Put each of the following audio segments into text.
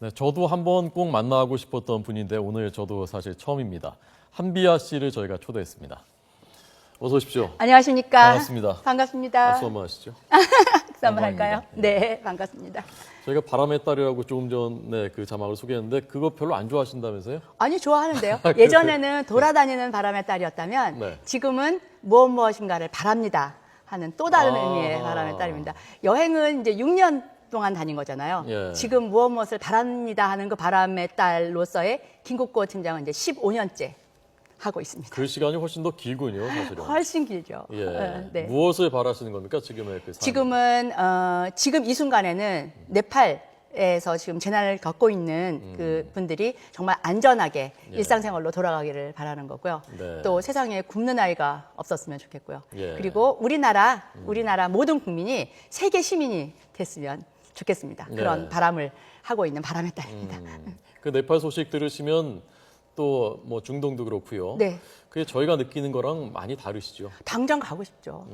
네, 저도 한번 꼭 만나고 싶었던 분인데 오늘 저도 사실 처음입니다. 한비아 씨를 저희가 초대했습니다. 어서 오십시오. 안녕하십니까. 반갑습니다. 반갑습니다. 박수 한번 하시죠. 박수 한번 할까요? 영광입니다. 네, 반갑습니다. 저희가 바람의 딸이라고 조금 전에 그 자막을 소개했는데 그거 별로 안 좋아하신다면서요? 아니, 좋아하는데요. 예전에는 돌아다니는 바람의 딸이었다면 네. 지금은 무엇인가를 바랍니다 하는 또 다른 아. 의미의 바람의 딸입니다. 여행은 이제 6년 동안 다닌 거잖아요. 예. 지금 무엇을 바랍니다 하는 그 바람의 딸로서의 김국고 팀장은 이제 15년째 하고 있습니다. 그 시간이 훨씬 더 길군요, 사실은. 훨씬 길죠. 예. 네. 무엇을 바라시는 겁니까, 지금의 그 삶? 지금은 지금 이 순간에는 네팔에서 지금 재난을 겪고 있는 그 분들이 정말 안전하게 예. 일상생활로 돌아가기를 바라는 거고요. 네. 또 세상에 굶는 아이가 없었으면 좋겠고요. 예. 그리고 우리나라 모든 국민이 세계 시민이 됐으면 좋겠습니다. 네. 그런 바람을 하고 있는 바람의 딸입니다. 그 네팔 소식 들으시면 또 뭐 중동도 그렇고요. 네. 그게 저희가 느끼는 거랑 많이 다르시죠? 당장 가고 싶죠.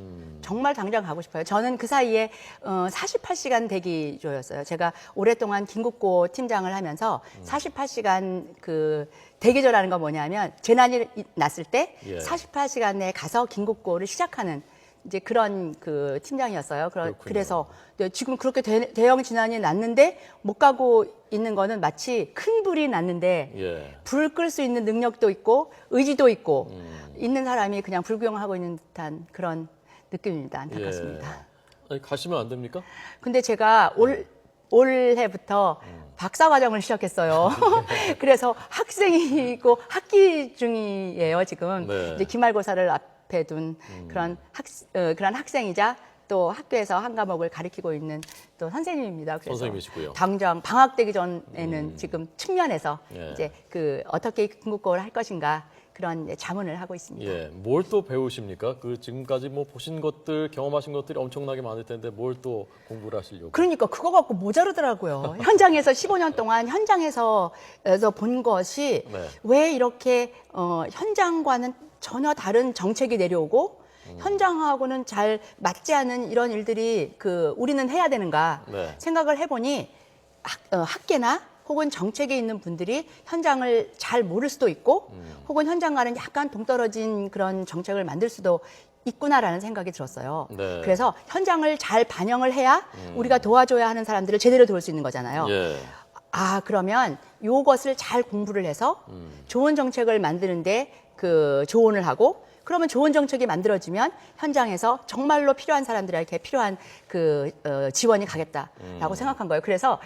정말 당장 가고 싶어요. 저는 그 사이에 48시간 대기조였어요. 제가 오랫동안 김국고 팀장을 하면서 48시간 그 대기조라는 건 뭐냐면 재난이 났을 때 예. 48시간 내에 가서 김국고를 시작하는 이제 그런 그 팀장이었어요. 그렇군요. 그래서 지금 그렇게 대형 재난이 났는데 못 가고 있는 거는 마치 큰 불이 났는데 예. 불을 끌 수 있는 능력도 있고 의지도 있고 있는 사람이 그냥 불구경하고 있는 듯한 그런 느낌입니다. 안타깝습니다. 예. 아니, 가시면 안 됩니까? 근데 제가 올해부터 박사과정을 시작했어요. 그래서 학생이고 학기 중이에요, 지금. 네. 이제 기말고사를 앞에 둔 그런 학생이자 또 학교에서 한 과목을 가르치고 있는 또 선생님입니다. 그래서 선생님이시고요. 당장 방학되기 전에는 지금 측면에서 예. 이제 그 어떻게 궁극고를 할 것인가 그런 이제 자문을 하고 있습니다. 예, 뭘 또 배우십니까? 그 지금까지 뭐 보신 것들, 경험하신 것들이 엄청나게 많을 텐데 뭘 또 공부를 하시려고? 그러니까 그거 갖고 모자르더라고요. 현장에서 15년 동안 현장에서 본 것이 네. 왜 이렇게 현장과는 전혀 다른 정책이 내려오고 현장하고는 잘 맞지 않는 이런 일들이 우리는 해야 되는가 네. 생각을 해보니 학계나 혹은 정책에 있는 분들이 현장을 잘 모를 수도 있고 혹은 현장과는 약간 동떨어진 그런 정책을 만들 수도 있구나라는 생각이 들었어요. 네. 그래서 현장을 잘 반영을 해야 우리가 도와줘야 하는 사람들을 제대로 도울 수 있는 거잖아요. 예. 그러면 요것을 잘 공부를 해서 좋은 정책을 만드는데 조언을 하고 그러면 좋은 정책이 만들어지면 현장에서 정말로 필요한 사람들에게 필요한 지원이 가겠다라고 생각한 거예요. 그래서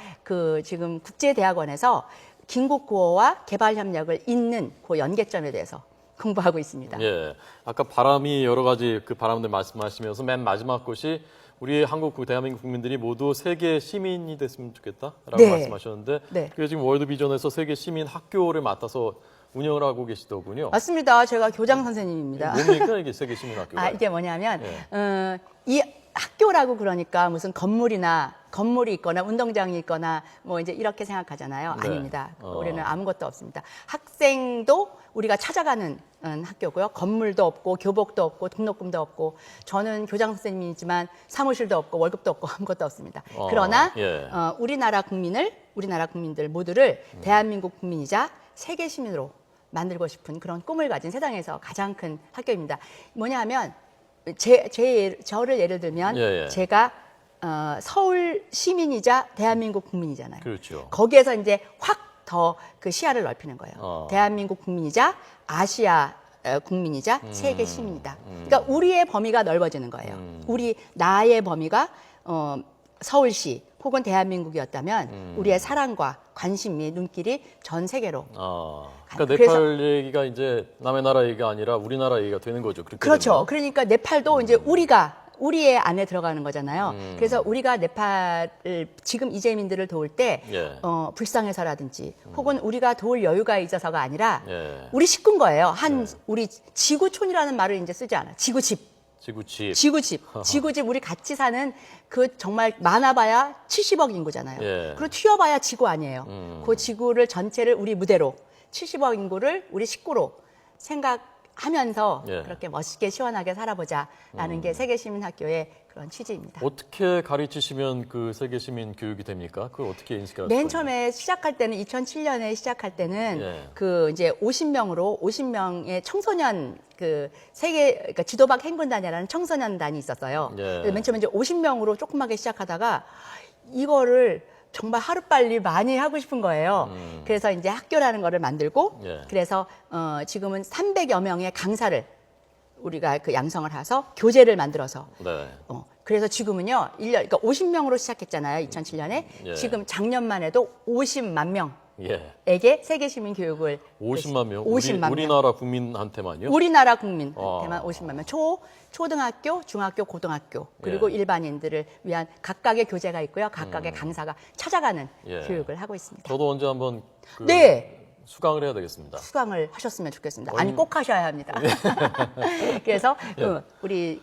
지금 국제대학원에서 김국고와 개발협력을 잇는 그 연계점에 대해서 공부하고 있습니다. 예. 아까 바람이 여러 가지 그 바람들 말씀하시면서 맨 마지막 것이 우리 한국 대한민국 국민들이 모두 세계 시민이 됐으면 좋겠다라고 네. 말씀하셨는데 네. 그게 지금 월드비전에서 세계 시민 학교를 맡아서 운영을 하고 계시더군요. 맞습니다. 제가 교장 선생님입니다. 뭡니까 이게 세계 시민 학교가? 이게 뭐냐면 예. 이 학교라고 그러니까 무슨 건물이 있거나 운동장이 있거나 뭐 이제 이렇게 생각하잖아요. 네. 아닙니다. 우리는 아무것도 없습니다. 학생도 우리가 찾아가는 학교고요. 건물도 없고 교복도 없고 등록금도 없고 저는 교장 선생님이지만 사무실도 없고 월급도 없고 아무것도 없습니다. 그러나 예. 우리나라 국민들 모두를 대한민국 국민이자 세계 시민으로 만들고 싶은 그런 꿈을 가진 세상에서 가장 큰 학교입니다. 뭐냐 하면 저를 예를 들면 예, 예. 제가 서울 시민이자 대한민국 국민이잖아요. 그렇죠. 거기에서 이제 확 더 그 시야를 넓히는 거예요. 어. 대한민국 국민이자 아시아 국민이자 세계 시민이다. 그러니까 우리의 범위가 넓어지는 거예요. 나의 범위가 서울시 혹은 대한민국이었다면 우리의 사랑과 관심이 눈길이 전 세계로. 그러니까 그래서- 네팔 얘기가 이제 남의 나라 얘기가 아니라 우리나라 얘기가 되는 거죠. 그렇게 그렇죠. 되면. 그러니까 네팔도 이제 우리의 안에 들어가는 거잖아요. 그래서 우리가 네팔을 지금 이재민들을 도울 때 예. 불쌍해서라든지 혹은 우리가 도울 여유가 있어서가 아니라 예. 우리 식구인 거예요. 우리 지구촌이라는 말을 이제 쓰지 않아. 지구집. 지구칩. 지구집 우리 같이 사는 정말 많아봐야 70억 인구잖아요. 예. 그리고 튀어봐야 지구 아니에요. 그 지구를 전체를 우리 무대로 70억 인구를 우리 식구로 하면서 예. 그렇게 멋있게 시원하게 살아보자라는 게 세계시민학교의 그런 취지입니다. 어떻게 가르치시면 그 세계 시민 교육이 됩니까? 그걸 어떻게 인식할 맨 수가 있나요? 처음에 시작할 때는 2007년에 시작할 때는 예. 그 이제 50명의 청소년 그 세계 그러니까 지도박 행군단이라는 청소년단이 있었어요. 예. 그래서 맨 처음에 이제 50명으로 조그맣게 시작하다가 이거를 정말 하루빨리 많이 하고 싶은 거예요. 그래서 이제 학교라는 거를 만들고 예. 그래서 지금은 300여 명의 강사를 우리가 그 양성을 해서 교재를 만들어서 네. 그래서 지금은요, 그러니까 50명으로 시작했잖아요, 2007년에. 예. 지금 작년만 해도 50만 예. 명에게 세계 시민 교육을 50만 명. 50만 명. 우리나라 국민한테만요? 우리나라 국민한테만 아. 50만 명. 초등학교, 중학교, 고등학교 그리고 예. 일반인들을 위한 각각의 교재가 있고요. 각각의 강사가 찾아가는 예. 교육을 하고 있습니다. 저도 언제 한번 그 네. 수강을 해야 되겠습니다. 수강을 하셨으면 좋겠습니다. 아니 꼭 하셔야 합니다. 그래서 우리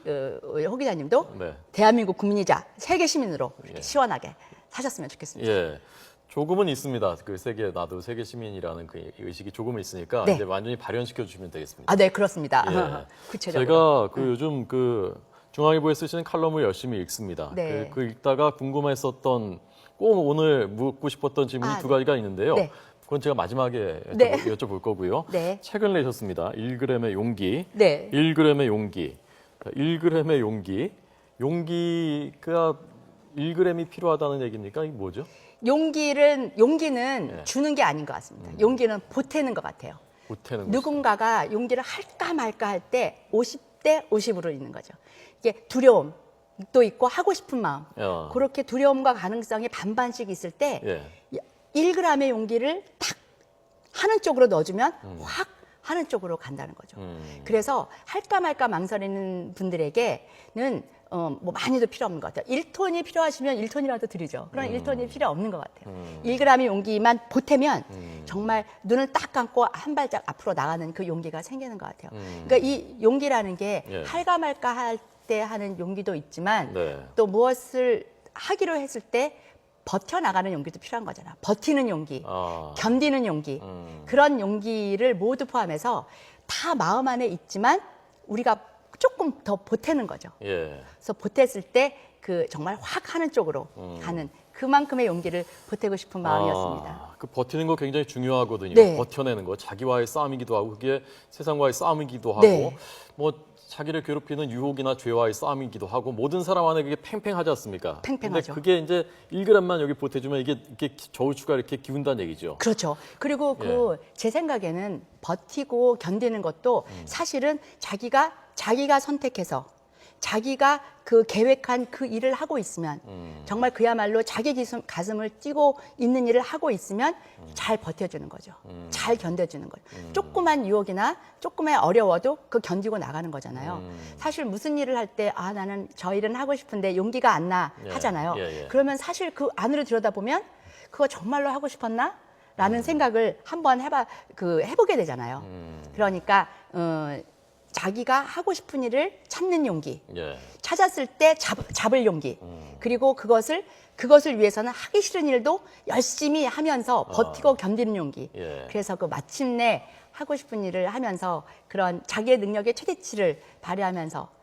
호 기자님도 네. 대한민국 국민이자 세계 시민으로 이렇게 시원하게 사셨으면 좋겠습니다. 예. 조금은 있습니다. 그 세계 나도 세계 시민이라는 그 의식이 조금은 있으니까 네. 이제 완전히 발현시켜 주시면 되겠습니다. 아, 네, 그렇습니다. 예. 구체적으로. 제가 그 요즘 그 중앙일보에 쓰시는 칼럼을 열심히 읽습니다. 네. 그 읽다가 궁금했었던 꼭 오늘 묻고 싶었던 질문이 아, 두 가지가 있는데요. 네. 그건 제가 마지막에 네. 여쭤볼 거고요. 네. 책을 내셨습니다. 1g의 용기. 네. 1g의 용기. 1g의 용기. 용기가 1g이 필요하다는 얘기입니까? 이게 뭐죠? 용기는 예. 주는 게 아닌 것 같습니다. 용기는 보태는 것 같아요. 보태는 거죠. 누군가가 용기를 할까 말까 할 때 50대 50으로 있는 거죠. 이게 두려움도 있고 하고 싶은 마음. 야. 그렇게 두려움과 가능성이 반반씩 있을 때 예. 1g의 용기를 탁 하는 쪽으로 넣어주면 확 하는 쪽으로 간다는 거죠. 그래서 할까 말까 망설이는 분들에게는 뭐 많이도 필요 없는 것 같아요. 1톤이 필요하시면 1톤이라도 드리죠. 그럼 1ton이 필요 없는 것 같아요. 1g의 용기만 보태면 정말 눈을 딱 감고 한 발짝 앞으로 나가는 그 용기가 생기는 것 같아요. 그러니까 이 용기라는 게 예. 할까 말까 할 때 하는 용기도 있지만 네. 또 무엇을 하기로 했을 때 버텨나가는 용기도 필요한 거잖아. 버티는 용기, 아. 견디는 용기, 그런 용기를 모두 포함해서 다 마음 안에 있지만 우리가 조금 더 보태는 거죠. 예. 그래서 보탰을 때 그 정말 확 하는 쪽으로 가는 그만큼의 용기를 보태고 싶은 마음이었습니다. 아, 그 버티는 거 굉장히 중요하거든요. 네. 버텨내는 거, 자기와의 싸움이기도 하고 그게 세상과의 싸움이기도 하고 네. 뭐 자기를 괴롭히는 유혹이나 죄와의 싸움이기도 하고 모든 사람 안에 그게 팽팽하지 않습니까? 팽팽하죠. 근데 그게 이제 1g만 여기 보태주면 이게 저울추가 이렇게 기운다는 얘기죠. 그렇죠. 그리고 제 생각에는 버티고 견디는 것도 사실은 자기가 선택해서 자기가 그 계획한 그 일을 하고 있으면 정말 그야말로 자기 가슴을 찌고 있는 일을 하고 있으면 잘 버텨주는 거죠. 잘 견뎌주는 거죠. 조그만 유혹이나 조금의 어려워도 그 견디고 나가는 거잖아요. 사실 무슨 일을 할 때 나는 저 일은 하고 싶은데 용기가 안 나 예. 하잖아요. 예, 예. 그러면 사실 그 안으로 들여다보면 그거 정말로 하고 싶었나? 라는 생각을 한번 해보게 되잖아요. 그러니까 자기가 하고 싶은 일을 찾는 용기, 예. 찾았을 때 잡을 용기, 그리고 그것을 위해서는 하기 싫은 일도 열심히 하면서 버티고 견디는 용기. 예. 그래서 그 마침내 하고 싶은 일을 하면서 그런 자기의 능력의 최대치를 발휘하면서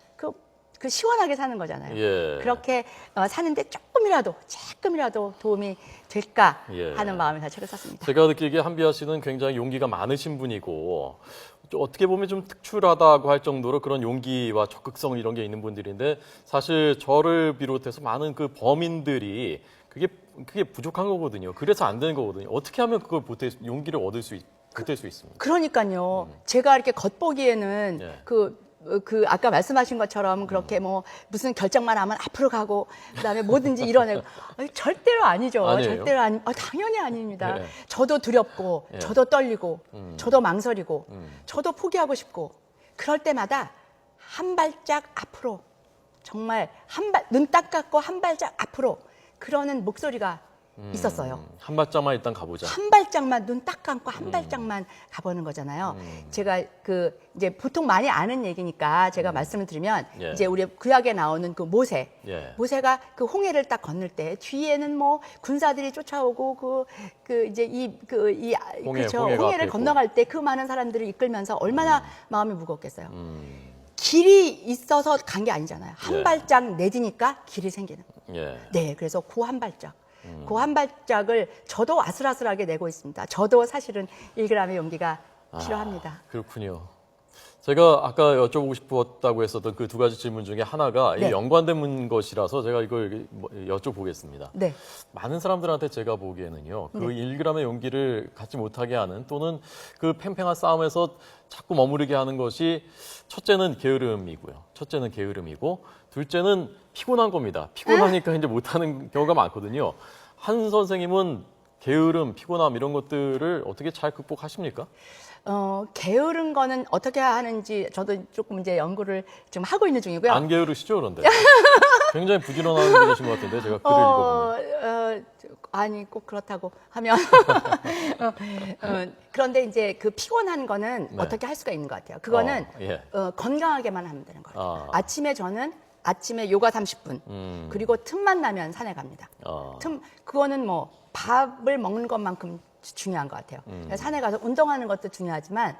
그 시원하게 사는 거잖아요. 예. 그렇게 사는데 조금이라도 도움이 될까 예. 하는 마음에서 책을 썼습니다. 제가 느끼기에 한비아 씨는 굉장히 용기가 많으신 분이고 좀 어떻게 보면 좀 특출하다고 할 정도로 그런 용기와 적극성 이런 게 있는 분들인데 사실 저를 비롯해서 많은 그 범인들이 그게 부족한 거거든요. 그래서 안 되는 거거든요. 어떻게 하면 그걸 용기를 버틸 수 있습니까? 그러니까요. 제가 이렇게 겉보기에는 예. 아까 말씀하신 것처럼 그렇게 뭐 무슨 결정만 하면 앞으로 가고 그다음에 뭐든지 이뤄내고 절대로 아니죠. 아니에요? 절대로 당연히 아닙니다. 예. 저도 두렵고 예. 저도 떨리고 저도 망설이고 저도 포기하고 싶고 그럴 때마다 한 발짝 앞으로 정말 눈 딱 감고 한 발짝 앞으로 그러는 목소리가 있었어요. 한 발짝만 일단 가보자. 한 발짝만 눈 딱 감고 한 발짝만 가보는 거잖아요. 제가 그 이제 보통 많이 아는 얘기니까 제가 말씀을 드리면 예. 이제 우리 구약에 나오는 그 모세, 예. 모세가 그 홍해를 딱 건널 때 뒤에는 뭐 군사들이 쫓아오고 그 이제 그렇죠. 홍해가 앞에 홍해를 있고. 건너갈 때 그 많은 사람들을 이끌면서 얼마나 마음이 무겁겠어요. 길이 있어서 간 게 아니잖아요. 한 예. 발짝 내디니까 길이 생기는 거예요. 예. 네, 그래서 그 한 발짝. 그 한 발짝을 저도 아슬아슬하게 내고 있습니다. 저도 사실은 1g의 용기가 필요합니다. 그렇군요. 제가 아까 여쭤보고 싶었다고 했었던 그 두 가지 질문 중에 하나가 네. 이 연관된 것이라서 제가 이걸 여쭤보겠습니다. 네. 많은 사람들한테 제가 보기에는요, 그 1g의 용기를 갖지 못하게 하는 또는 그 팽팽한 싸움에서 자꾸 머무르게 하는 것이 첫째는 게으름이고요. 첫째는 게으름이고 둘째는 피곤한 겁니다. 피곤하니까 이제 못하는 경우가 많거든요. 한 선생님은 게으름, 피곤함 이런 것들을 어떻게 잘 극복하십니까? 게으른 거는 어떻게 하는지 저도 조금 이제 연구를 지금 하고 있는 중이고요. 안 게으르시죠, 그런데? 굉장히 부지런한 분이신 것 같은데 제가 글을 읽어보면. 아니 꼭 그렇다고 하면 그런데 이제 그 피곤한 거는 네. 어떻게 할 수가 있는 것 같아요. 그거는 예. 건강하게만 하면 되는 거예요. 아. 아침에 요가 30분 그리고 틈만 나면 산에 갑니다. 그거는 뭐 밥을 먹는 것만큼 중요한 것 같아요. 산에 가서 운동하는 것도 중요하지만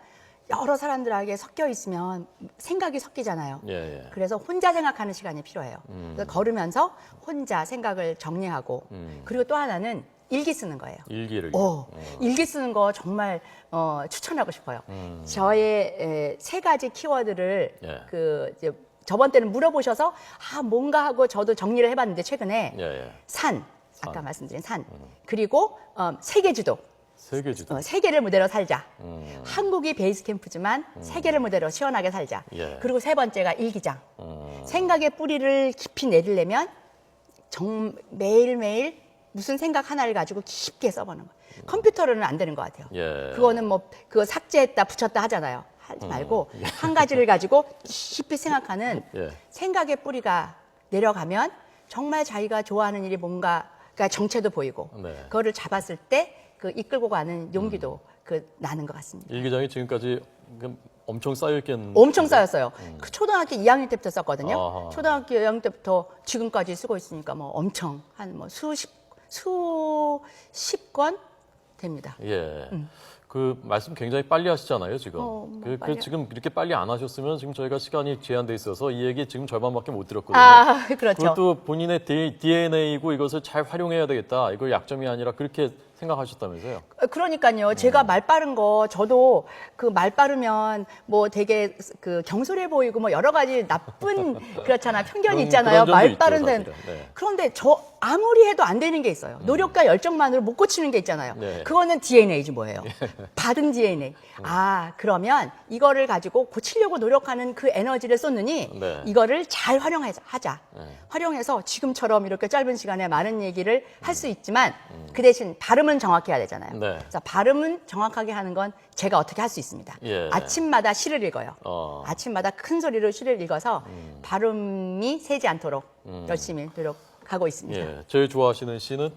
여러 사람들에게 섞여 있으면 생각이 섞이잖아요. 예, 예. 그래서 혼자 생각하는 시간이 필요해요. 그래서 걸으면서 혼자 생각을 정리하고 그리고 또 하나는 일기 쓰는 거예요. 일기를. 일기 쓰는 거 정말 추천하고 싶어요. 저의 세 가지 키워드를 예. 이제 저번 때는 물어보셔서 뭔가 하고 저도 정리를 해봤는데 최근에 예, 예. 산, 아까 말씀드린 산, 그리고 세계주도. 세계지도. 세계를 무대로 살자. 한국이 베이스 캠프지만 세계를 무대로 시원하게 살자. 예. 그리고 세 번째가 일기장. 생각의 뿌리를 깊이 내리려면 매일매일 무슨 생각 하나를 가지고 깊게 써보는 거예요. 컴퓨터로는 안 되는 것 같아요. 예. 그거는 뭐 그거 삭제했다 붙였다 하잖아요. 하지 말고 한 가지를 가지고 깊이 생각하는 예. 생각의 뿌리가 내려가면 정말 자기가 좋아하는 일이 뭔가 그러니까 정체도 보이고 네. 그거를 잡았을 때 그 이끌고 가는 용기도 나는 것 같습니다. 일기장이 지금까지 엄청 쌓여있겠는데. 엄청 쌓였어요. 그 초등학교 2학년 때부터 썼거든요. 아하. 초등학교 2학년 때부터 지금까지 쓰고 있으니까 뭐 엄청 한 뭐 수십 권 됩니다. 예. 그 말씀 굉장히 빨리 하시잖아요, 지금. 빨리 지금 이렇게 빨리 안 하셨으면 지금 저희가 시간이 제한돼 있어서 이 얘기 지금 절반밖에 못 들었거든요. 그렇죠. 그것도 본인의 DNA이고 이것을 잘 활용해야 되겠다. 이걸 약점이 아니라 그렇게 생각하셨다면서요? 그러니까요. 제가 말 빠른 거 저도 그 말 빠르면 뭐 되게 그 경솔해 보이고 뭐 여러 가지 나쁜 그렇잖아요. 편견이 있잖아요. 그런 점도 말 있죠, 빠른 데는. 사실은. 네. 그런데 저 아무리 해도 안 되는 게 있어요. 노력과 열정만으로 못 고치는 게 있잖아요. 네. 그거는 DNA지 뭐예요. 받은 DNA. 그러면 이거를 가지고 고치려고 노력하는 그 에너지를 쏟느니 네. 이거를 잘 활용하자. 네. 활용해서 지금처럼 이렇게 짧은 시간에 많은 얘기를 할 수 있지만 그 대신 발음은 정확히 해야 되잖아요. 네. 그래서 발음은 정확하게 하는 건 제가 어떻게 할 수 있습니다. 예. 아침마다 시를 읽어요. 아침마다 큰 소리로 시를 읽어서 발음이 새지 않도록 열심히 노력하고 있습니다. 예. 제일 좋아하시는 시는?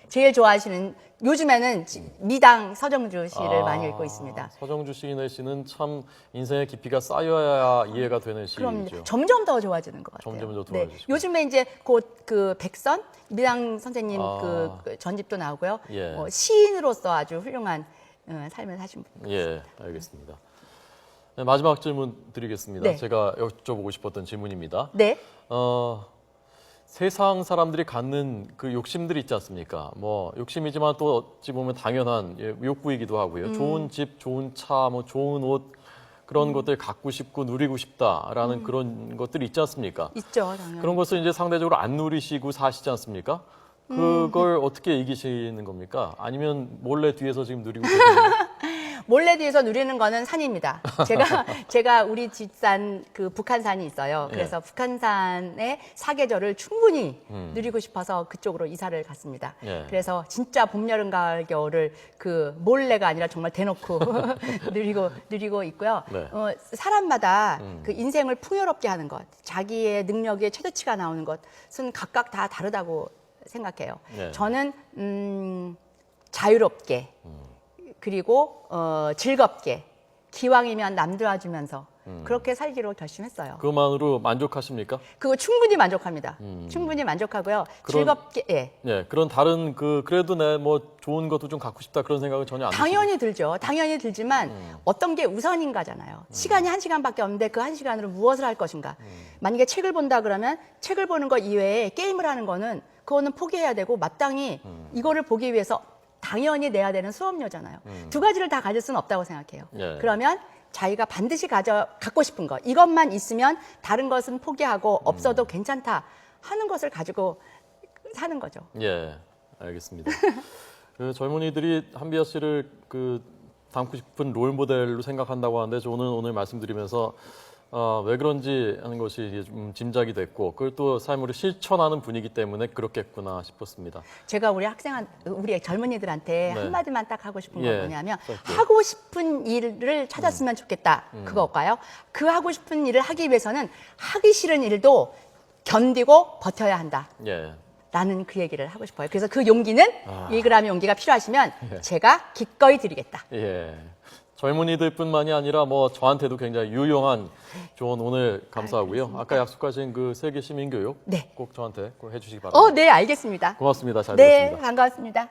제일 좋아하시는 요즘에는 미당 서정주 시를 많이 읽고 있습니다. 서정주 시인의 시는 참 인생의 깊이가 쌓여야 이해가 되는 그럼 시죠. 점점 더 좋아지는 것 같아요. 점점 더 좋아지시고. 요즘에 이제 곧 그 백선 미당 선생님 그 전집도 나오고요. 예. 시인으로서 아주 훌륭한 삶을 사신 분. 예, 알겠습니다. 네, 마지막 질문 드리겠습니다. 네. 제가 여쭤보고 싶었던 질문입니다. 네. 세상 사람들이 갖는 그 욕심들이 있지 않습니까? 뭐 욕심이지만 또 어찌 보면 당연한 욕구이기도 하고요. 좋은 집, 좋은 차, 뭐 좋은 옷 그런 것들 갖고 싶고 누리고 싶다라는 그런 것들이 있지 않습니까? 있죠, 당연히. 그런 것을 이제 상대적으로 안 누리시고 사시지 않습니까? 그걸 어떻게 이기시는 겁니까? 아니면 몰래 뒤에서 지금 누리고 계십니까? 몰래 뒤에서 누리는 거는 산입니다. 제가 우리 뒷산 그 북한산이 있어요. 그래서 북한산의 사계절을 충분히 누리고 싶어서 그쪽으로 이사를 갔습니다. 예. 그래서 진짜 봄, 여름, 가을, 겨울을 그 몰래가 아니라 정말 대놓고 누리고 있고요. 네. 사람마다 그 인생을 풍요롭게 하는 것, 자기의 능력의 최대치가 나오는 것은 각각 다 다르다고 생각해요. 네. 저는 자유롭게 그리고 즐겁게 기왕이면 남 도와주면서 그렇게 살기로 결심했어요. 그것만으로 만족하십니까? 그거 충분히 만족합니다. 충분히 만족하고요. 그런- 즐겁게 예. 예, 그런 다른 그래도 내 뭐 좋은 것도 좀 갖고 싶다 그런 생각은 전혀 안 드시고. 당연히 들죠. 당연히 들지만 어떤 게 우선인가잖아요. 시간이 1시간밖에 없는데 그 1시간으로 무엇을 할 것인가. 만약에 책을 본다 그러면 책을 보는 거 이외에 게임을 하는 거는 그거는 포기해야 되고 마땅히 이거를 보기 위해서 당연히 내야 되는 수업료잖아요. 두 가지를 다 가질 수는 없다고 생각해요. 예. 그러면 자기가 반드시 갖고 싶은 것, 이것만 있으면 다른 것은 포기하고 없어도 괜찮다 하는 것을 가지고 사는 거죠. 예, 알겠습니다. 그 젊은이들이 한비아 씨를 닮고 싶은 롤 모델로 생각한다고 하는데 저는 오늘 말씀드리면서 왜 그런지 하는 것이 이제 좀 짐작이 됐고 그걸 또 삶으로 실천하는 분이기 때문에 그렇겠구나 싶었습니다. 제가 우리 젊은이들한테 네. 한마디만 딱 하고 싶은 건 예, 뭐냐면 짧게. 하고 싶은 일을 찾았으면 좋겠다. 그거일까요? 그 하고 싶은 일을 하기 위해서는 하기 싫은 일도 견디고 버텨야 한다. 예, 라는 그 얘기를 하고 싶어요. 그래서 그 용기는 1g의 용기가 필요하시면 제가 기꺼이 드리겠다. 예. 젊은이들뿐만이 아니라 뭐 저한테도 굉장히 유용한 조언 오늘 감사하고요. 아까 약속하신 그 세계 시민교육 네. 꼭 저한테 꼭 해주시기 바랍니다. 네, 알겠습니다. 고맙습니다. 잘 네, 들었습니다. 반갑습니다.